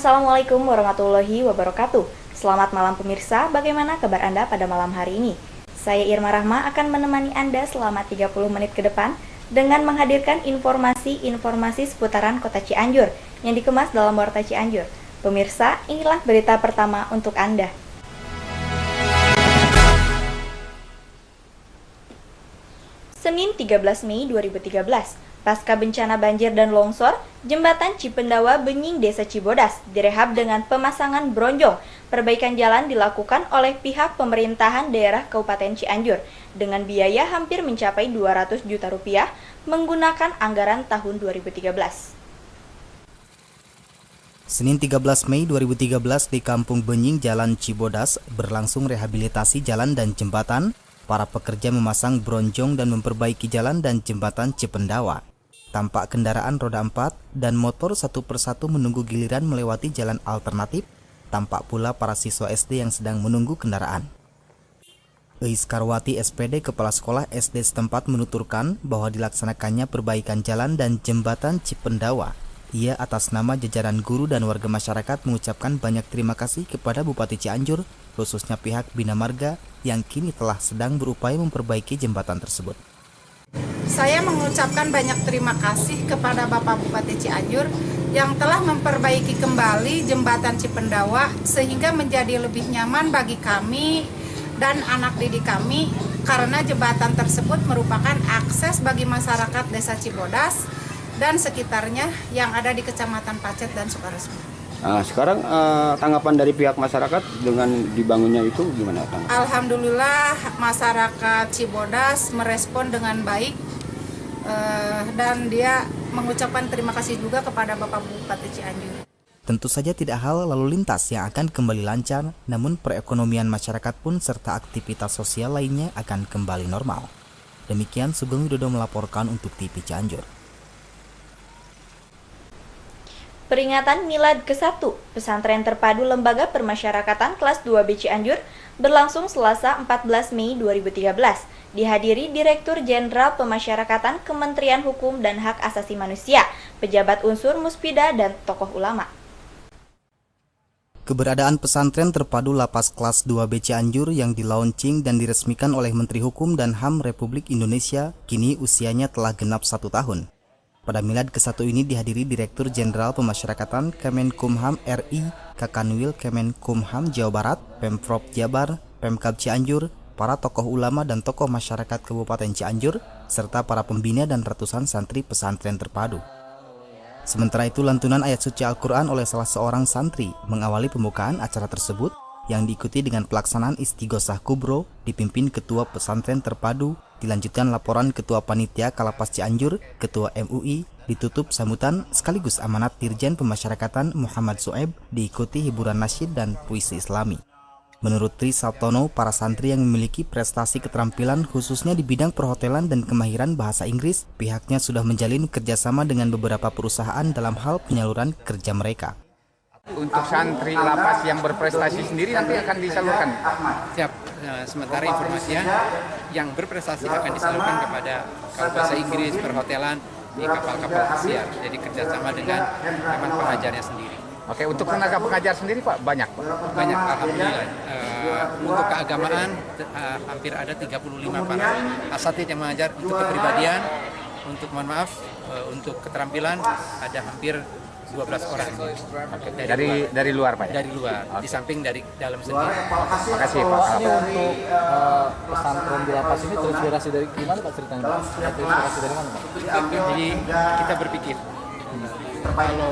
Assalamualaikum warahmatullahi wabarakatuh. Selamat malam pemirsa, bagaimana kabar Anda pada malam hari ini? Saya Irma Rahma akan menemani Anda selama 30 menit ke depan dengan menghadirkan informasi-informasi seputaran Kota Cianjur yang dikemas dalam Warta Cianjur. Pemirsa, inilah berita pertama untuk Anda. Senin 13 Mei 2013, pasca bencana banjir dan longsor, jembatan Cipendawa Benying Desa Cibodas direhab dengan pemasangan bronjong. Perbaikan jalan dilakukan oleh pihak pemerintahan daerah Kabupaten Cianjur dengan biaya hampir mencapai 200 juta rupiah menggunakan anggaran tahun 2013. Senin 13 Mei 2013 di Kampung Benying Jalan Cibodas berlangsung rehabilitasi jalan dan jembatan. Para pekerja memasang bronjong dan memperbaiki jalan dan jembatan Cipendawa. Tampak kendaraan roda 4 dan motor satu persatu menunggu giliran melewati jalan alternatif. Tampak pula para siswa SD yang sedang menunggu kendaraan. Eis Karwati SPD Kepala Sekolah SD setempat menuturkan bahwa dilaksanakannya perbaikan jalan dan jembatan Cipendawa. Ia atas nama jajaran guru dan warga masyarakat mengucapkan banyak terima kasih kepada Bupati Cianjur, khususnya pihak Bina Marga yang kini telah sedang berupaya memperbaiki jembatan tersebut. Saya mengucapkan banyak terima kasih kepada Bapak Bupati Cianjur yang telah memperbaiki kembali jembatan Cipendawa sehingga menjadi lebih nyaman bagi kami dan anak didik kami karena jembatan tersebut merupakan akses bagi masyarakat Desa Cibodas dan sekitarnya yang ada di Kecamatan Pacet dan Sukaresmi. Nah, sekarang tanggapan dari pihak masyarakat dengan dibangunnya itu gimana? Alhamdulillah masyarakat Cibodas merespon dengan baik dan dia mengucapkan terima kasih juga kepada Bapak Bupati Cianjur. Tentu saja tidak hal lalu lintas yang akan kembali lancar, namun perekonomian masyarakat pun serta aktivitas sosial lainnya akan kembali normal. Demikian Sugeng Widodo melaporkan untuk TV Cianjur. Peringatan Milad ke-1 Pesantren Terpadu Lembaga Permasyarakatan kelas 2B Cianjur berlangsung Selasa 14 Mei 2013, dihadiri Direktur Jenderal Pemasyarakatan Kementerian Hukum dan Hak Asasi Manusia, pejabat unsur Muspida, dan tokoh ulama. Keberadaan pesantren terpadu Lapas kelas 2B Cianjur yang dilaunching dan diresmikan oleh Menteri Hukum dan HAM Republik Indonesia kini usianya telah genap 1 tahun. Pada milad ke-1 ini dihadiri Direktur Jenderal Pemasyarakatan Kemenkumham RI, Kakanwil Kemenkumham Jawa Barat, Pemprov Jabar, Pemkab Cianjur, para tokoh ulama dan tokoh masyarakat Kabupaten Cianjur, serta para pembina dan ratusan santri pesantren terpadu. Sementara itu lantunan ayat suci Al-Quran oleh salah seorang santri mengawali pembukaan acara tersebut yang diikuti dengan pelaksanaan Istighosah Kubro dipimpin Ketua Pesantren Terpadu, dilanjutkan laporan Ketua Panitia Kalapas Cianjur, Ketua MUI, ditutup sambutan sekaligus amanat Dirjen Pemasyarakatan Muhammad Soeb, diikuti hiburan nasyid dan puisi Islami. Menurut Tri Saltono, para santri yang memiliki prestasi keterampilan khususnya di bidang perhotelan dan kemahiran bahasa Inggris, pihaknya sudah menjalin kerjasama dengan beberapa perusahaan dalam hal penyaluran kerja mereka. Untuk santri lapas yang berprestasi sendiri nanti akan disalurkan. Siap. Sementara informasinya yang berprestasi akan disalurkan kepada bahasa Inggris, perhotelan di kapal-kapal pesiar. Jadi kerjasama dengan teman pengajarnya sendiri. Oke, untuk tenaga pengajar sendiri Pak banyak Pak? Banyak, alhamdulillah. Untuk keagamaan hampir ada 35 para asatid yang mengajar. Untuk kepribadian, untuk untuk keterampilan ada hampir 12 orang. Oke, dari luar Pak ya? Dari luar, di samping dari dalam sendiri. Terima kasih Pak. Untuk pesantren di lapas ini terinspirasi dari gimana Pak ceritanya? Terinspirasi dari mana Pak? Jadi kita berpikir kalau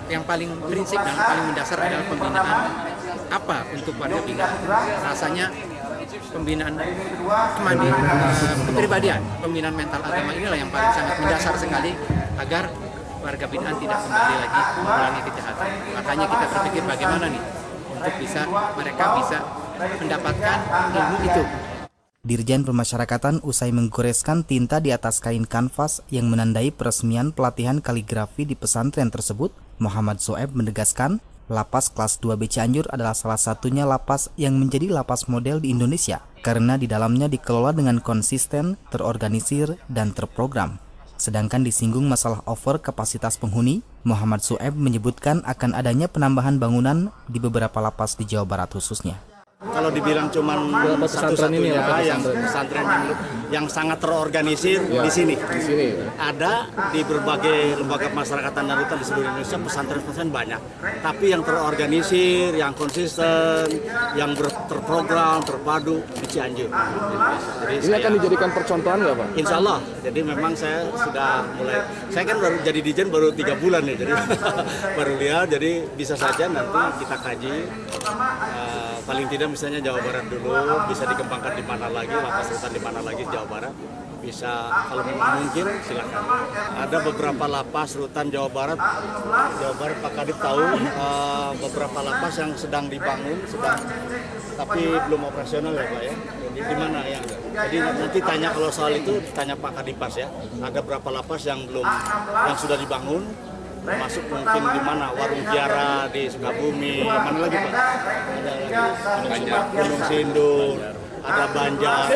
yang paling prinsip dan paling mendasar adalah pembinaan apa untuk warga binaan. Rasanya pembinaan kepribadian, pembinaan mental agama inilah yang paling sangat mendasar sekali agar warga binaan tidak kembali lagi mengulangi kejahatan. Makanya kita berpikir bagaimana nih untuk mereka bisa mendapatkan ilmu itu. Dirjen Pemasyarakatan usai menggoreskan tinta di atas kain kanvas yang menandai peresmian pelatihan kaligrafi di pesantren tersebut, Muhammad Soeb menegaskan Lapas kelas 2B Cianjur adalah salah satunya lapas yang menjadi lapas model di Indonesia karena di dalamnya dikelola dengan konsisten, terorganisir, dan terprogram. Sedangkan disinggung masalah over kapasitas penghuni, Muhammad Sueb menyebutkan akan adanya penambahan bangunan di beberapa lapas di Jawa Barat khususnya. Kalau dibilang cuman satu-satunya yang pesantren yang sangat terorganisir ya, di sini. Ada di berbagai lembaga masyarakatan dan rutan di seluruh Indonesia, pesantren-pesantren banyak. Tapi yang terorganisir, yang konsisten, yang terprogram, terpadu di Cianjur. Jadi ini akan dijadikan percontohan nggak Pak? Insya Allah. Jadi memang saya sudah mulai, saya kan baru jadi Dirjen baru 3 bulan ya, jadi baru lihat, jadi bisa saja nanti kita kaji. Paling tidak misalnya Jawa Barat dulu bisa dikembangkan di mana lagi, lapas rutan di mana lagi Jawa Barat, bisa kalau memang mungkin silakan. Ada beberapa lapas rutan Jawa Barat Pak Kadip tahu beberapa lapas yang sedang dibangun, tapi belum operasional ya Pak ya. Jadi di mana yang? Jadi nanti tanya kalau soal itu tanya Pak Kadipas ya. Ada berapa lapas yang sudah dibangun? Masuk mungkin di mana, Warung Kiara di Sukabumi, mana lagi Pak? Ada lagi Gunung Sindur, ada Banjar,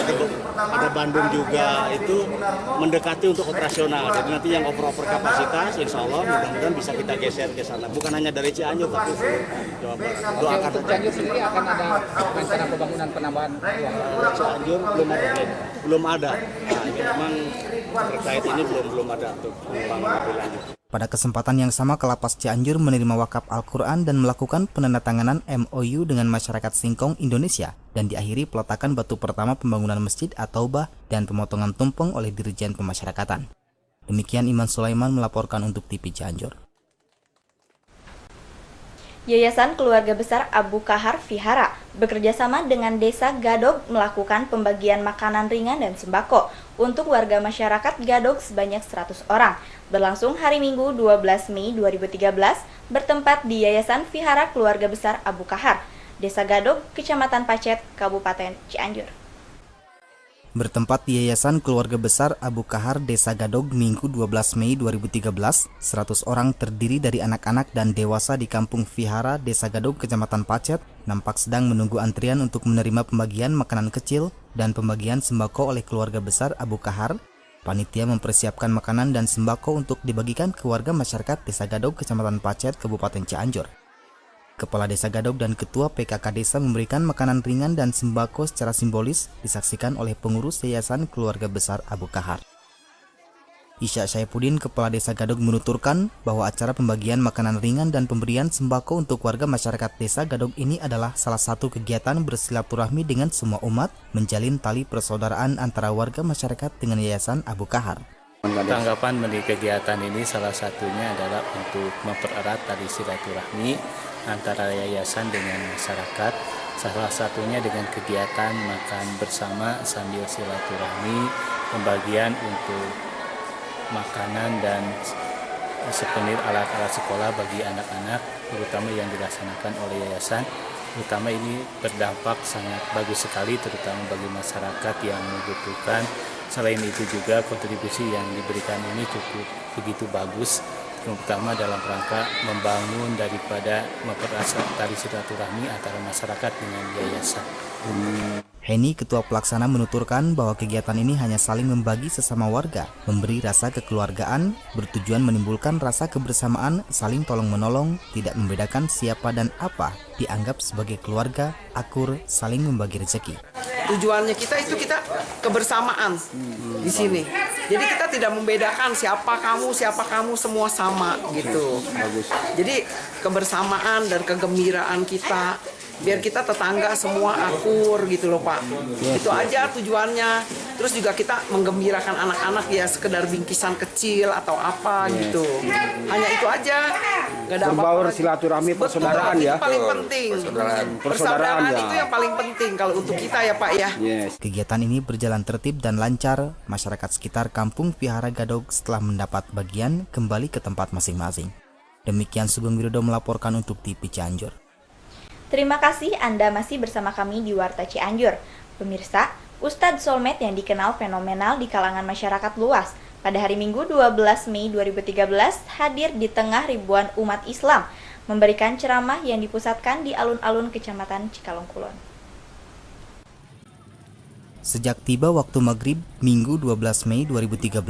ada Bandung juga, itu mendekati untuk operasional. Jadi nanti yang over kapasitas, insya Allah mudah-mudahan bisa kita geser ke sana. Bukan hanya dari Cianjur, tapi Jawa Barat. Doakan. Untuk Cianjur sendiri akan ada rencana pembangunan penambahan ruang? Cianjur belum ada. Nah, ini memang terkait ini belum ada untuk pembangunan lebih lanjut. Pada kesempatan yang sama, Kelapas Cianjur menerima wakaf Al-Quran dan melakukan penandatanganan MOU dengan masyarakat Singkong Indonesia dan diakhiri peletakan batu pertama pembangunan Masjid At-Taubah dan pemotongan tumpeng oleh Dirjen Pemasyarakatan. Demikian Iman Sulaiman melaporkan untuk TV Cianjur. Yayasan Keluarga Besar Abu Kahar Vihara bekerjasama dengan Desa Gadog melakukan pembagian makanan ringan dan sembako untuk warga masyarakat Gadog sebanyak 100 orang. Berlangsung hari Minggu 12 Mei 2013 bertempat di Yayasan Vihara Keluarga Besar Abu Kahar, Desa Gadog, Kecamatan Pacet, Kabupaten Cianjur. Bertempat di Yayasan Keluarga Besar Abu Kahar Desa Gadog Minggu 12 Mei 2013, 100 orang terdiri dari anak-anak dan dewasa di Kampung Vihara Desa Gadog Kecamatan Pacet nampak sedang menunggu antrian untuk menerima pembagian makanan kecil dan pembagian sembako oleh Keluarga Besar Abu Kahar. Panitia mempersiapkan makanan dan sembako untuk dibagikan ke warga masyarakat Desa Gadog Kecamatan Pacet, Kabupaten Cianjur. Kepala Desa Gadog dan Ketua PKK Desa memberikan makanan ringan dan sembako secara simbolis disaksikan oleh pengurus Yayasan Keluarga Besar Abu Kahar. Isya Syaifuddin, Kepala Desa Gadog menuturkan bahwa acara pembagian makanan ringan dan pemberian sembako untuk warga masyarakat Desa Gadog ini adalah salah satu kegiatan bersilaturahmi dengan semua umat, menjalin tali persaudaraan antara warga masyarakat dengan Yayasan Abu Kahar. Tanggapan dari kegiatan ini salah satunya adalah untuk mempererat tali silaturahmi antara yayasan dengan masyarakat, salah satunya dengan kegiatan makan bersama sambil silaturahmi, pembagian untuk makanan dan sepenir alat-alat sekolah bagi anak-anak, terutama yang dilaksanakan oleh yayasan. Terutama ini berdampak sangat bagus sekali, terutama bagi masyarakat yang membutuhkan. Selain itu juga kontribusi yang diberikan ini cukup begitu bagus, terutama dalam rangka membangun daripada mempererat tali silaturahmi antara masyarakat dengan yayasan. Heni, Ketua Pelaksana, menuturkan bahwa kegiatan ini hanya saling membagi sesama warga, memberi rasa kekeluargaan, bertujuan menimbulkan rasa kebersamaan, saling tolong-menolong, tidak membedakan siapa dan apa, dianggap sebagai keluarga, akur, saling membagi rezeki. Tujuannya kita kebersamaan di sini. Jadi kita tidak membedakan siapa kamu semua sama gitu. Jadi kebersamaan dan kegembiraan kita, biar kita tetangga semua akur gitu loh Pak. Itu aja tujuannya. Terus juga kita menggembirakan anak-anak ya, sekedar bingkisan kecil atau apa gitu. Hanya itu aja. Gak ada berbaur apa-apa. silaturahmi persaudaraan ya. Itu paling penting. Persaudaraan ya. itu yang paling penting kalau untuk kita ya Pak ya. Kegiatan ini berjalan tertib dan lancar. Masyarakat sekitar Kampung Vihara Gadog setelah mendapat bagian kembali ke tempat masing-masing. Demikian Sugeng Widodo melaporkan untuk TV Cianjur. Terima kasih Anda masih bersama kami di Warta Cianjur. Pemirsa, Ustadz Solmed yang dikenal fenomenal di kalangan masyarakat luas, pada hari Minggu 12 Mei 2013 hadir di tengah ribuan umat Islam, memberikan ceramah yang dipusatkan di alun-alun Kecamatan Cikalongkulon. Sejak tiba waktu maghrib Minggu 12 Mei 2013,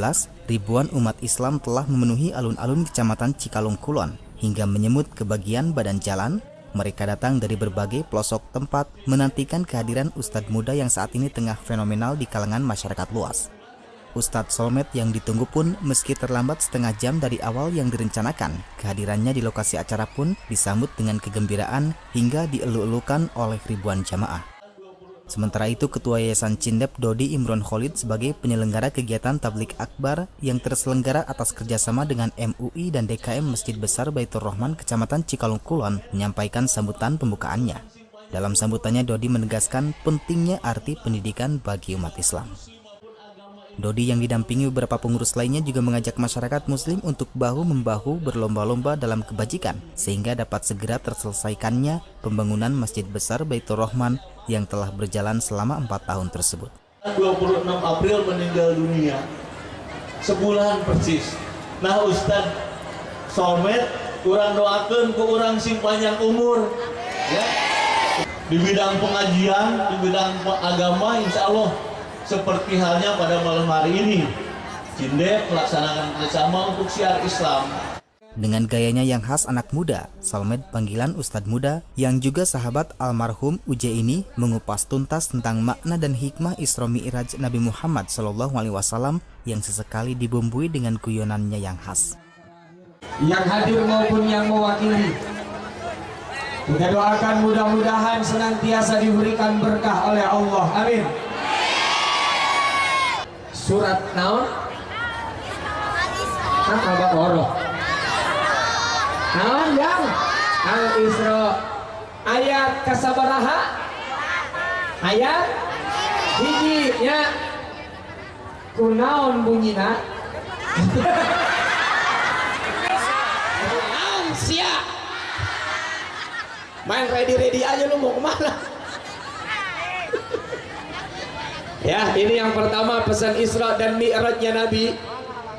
ribuan umat Islam telah memenuhi alun-alun Kecamatan Cikalong Kulon hingga menyemut ke bagian badan jalan. Mereka datang dari berbagai pelosok tempat menantikan kehadiran Ustadz muda yang saat ini tengah fenomenal di kalangan masyarakat luas. Ustadz Solmed yang ditunggu pun meski terlambat setengah jam dari awal yang direncanakan, kehadirannya di lokasi acara pun disambut dengan kegembiraan hingga dielu-elukan oleh ribuan jamaah. Sementara itu, Ketua Yayasan Cindep Dodi Imron Khalid sebagai penyelenggara kegiatan Tablik Akbar yang terselenggara atas kerjasama dengan MUI dan DKM Masjid Besar Baitur Rahman Kecamatan Cikalong Kulon menyampaikan sambutan pembukaannya. Dalam sambutannya, Dodi menegaskan pentingnya arti pendidikan bagi umat Islam. Dodi yang didampingi beberapa pengurus lainnya juga mengajak masyarakat muslim untuk bahu-membahu berlomba-lomba dalam kebajikan sehingga dapat segera terselesaikannya pembangunan Masjid Besar Baitur Rahman yang telah berjalan selama 4 tahun tersebut. 26 April meninggal dunia, sebulan persis. Nah Ustadz Solmed, kurang doakan ke orang sing panjang umur ya. Di bidang pengajian, di bidang agama, insya Allah seperti halnya pada malam hari ini, Cindep melaksanakan kerjasama untuk syiar Islam. Dengan gayanya yang khas anak muda, Solmed panggilan Ustadz muda yang juga sahabat almarhum Uje ini mengupas tuntas tentang makna dan hikmah Isra Mi'raj Nabi Muhammad SAW yang sesekali dibumbui dengan guyonannya yang khas. Yang hadir maupun yang mewakili, kita doakan mudah-mudahan senantiasa diberikan berkah oleh Allah. Amin. Surat naon? Abah Oroh. Naon yang Al-Isra ayat kasabaraha? Ayat hiji nya. Kunaon bunyina? Naon sia? Main ready aja lu mau kemana? Ya, ini yang pertama pesan Isra dan Mi'rajnya Nabi,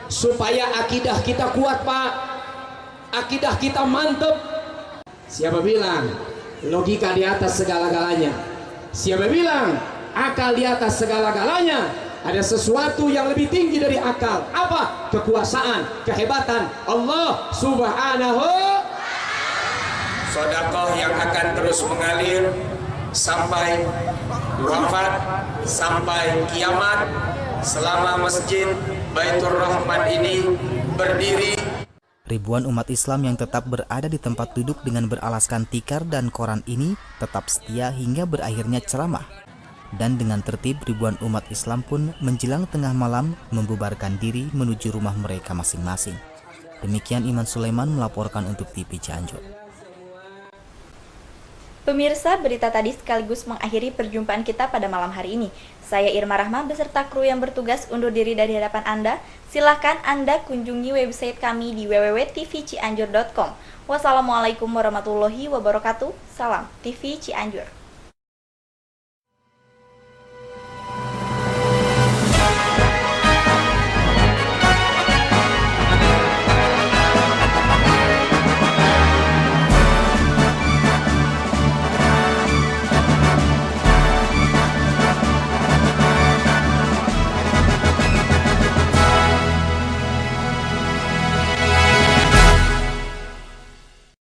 supaya akidah kita kuat, Pak. Akidah kita mantep. Siapa bilang logika di atas segala-galanya? Siapa bilang akal di atas segala-galanya? Ada sesuatu yang lebih tinggi dari akal. Apa? Kekuasaan, kehebatan Allah Subhanahu. Sedekah yang akan terus mengalir sampai wafat, sampai kiamat, selama Masjid Baitur Rahman ini berdiri. Ribuan umat Islam yang tetap berada di tempat duduk dengan beralaskan tikar dan koran ini tetap setia hingga berakhirnya ceramah. Dan dengan tertib, ribuan umat Islam pun menjelang tengah malam membubarkan diri menuju rumah mereka masing-masing. Demikian Iman Sulaiman melaporkan untuk TV Cianjur. Pemirsa, berita tadi sekaligus mengakhiri perjumpaan kita pada malam hari ini. Saya Irma Rahma beserta kru yang bertugas undur diri dari hadapan Anda. Silahkan Anda kunjungi website kami di www.tvcianjur.com. Wassalamualaikum warahmatullahi wabarakatuh. Salam TV Cianjur.